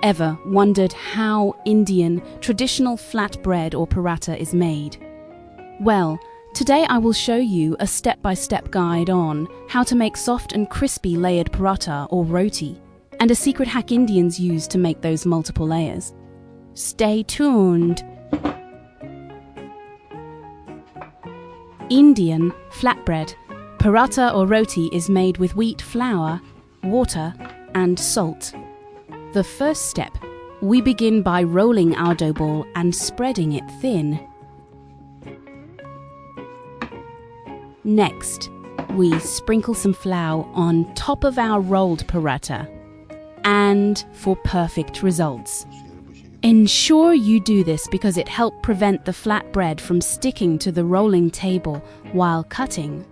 Ever wondered how Indian traditional flatbread or paratha is made? Well, today I will show you a step-by-step guide on how to make soft and crispy layered paratha or roti, and a secret hack Indians use to make those multiple layers. Stay tuned! Indian flatbread, paratha or roti is made with wheat flour, water and salt. The first step, we begin by rolling our dough ball and spreading it thin. Next, we sprinkle some flour on top of our rolled paratha. And for perfect results. Ensure you do this because it helps prevent the flatbread from sticking to the rolling table while cutting.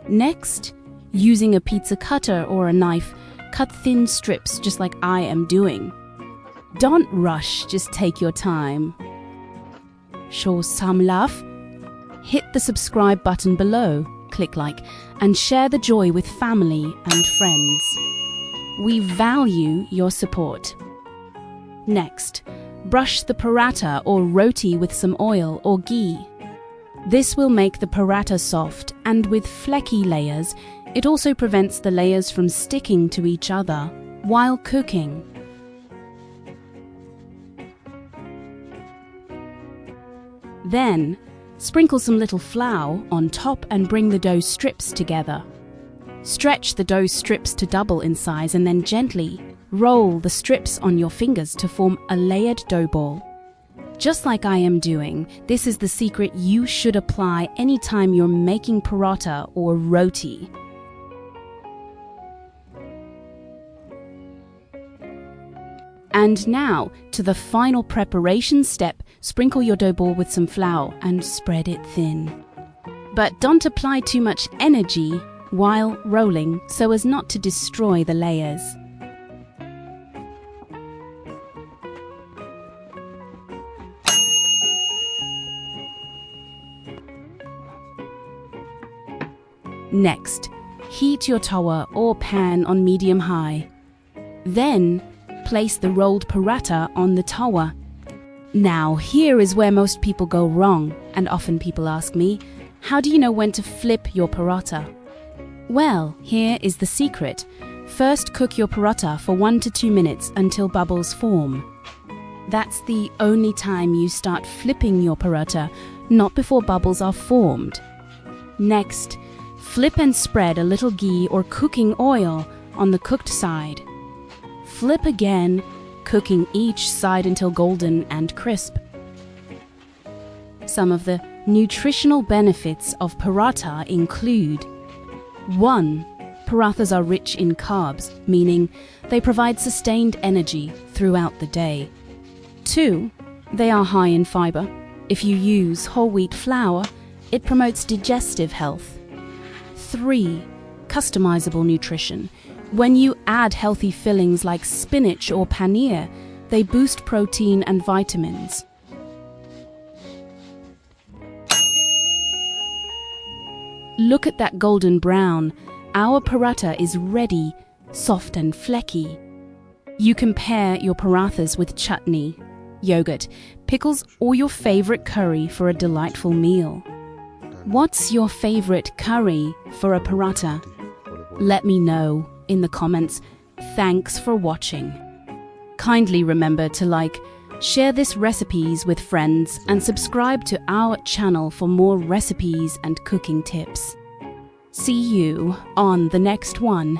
Next, using a pizza cutter or a knife, cut thin strips just like I am doing. Don't rush, just take your time. Show some love. Hit the subscribe button below, click like, and share the joy with family and friends. We value your support. Next, brush the paratha or roti with some oil or ghee. This will make the paratha soft, and with flecky layers, it also prevents the layers from sticking to each other while cooking. Then, sprinkle some little flour on top and bring the dough strips together. Stretch the dough strips to double in size and then gently roll the strips on your fingers to form a layered dough ball. Just like I am doing, this is the secret you should apply anytime you're making paratha or roti. And now, to the final preparation step, sprinkle your dough ball with some flour and spread it thin. But don't apply too much energy while rolling so as not to destroy the layers. Next, heat your tawa or pan on medium-high. Then, place the rolled paratha on the tawa. Now, here is where most people go wrong, and often people ask me, how do you know when to flip your paratha? Well, here is the secret. First, cook your paratha for 1 to 2 minutes until bubbles form. That's the only time you start flipping your paratha, not before bubbles are formed. Next, flip and spread a little ghee or cooking oil on the cooked side. Flip again, cooking each side until golden and crisp. Some of the nutritional benefits of paratha include: 1. Parathas are rich in carbs, meaning they provide sustained energy throughout the day. 2. They are high in fiber. If you use whole wheat flour, it promotes digestive health. 3. Customizable nutrition. When you add healthy fillings like spinach or paneer, they boost protein and vitamins. Look at that golden brown. Our paratha is ready, soft and flecky. You can pair your parathas with chutney, yogurt, pickles, or your favorite curry for a delightful meal. What's your favorite curry for a paratha? Let me know in the comments. Thanks for watching. Kindly remember to like, share this recipes with friends, and subscribe to our channel for more recipes and cooking tips. See you on the next one.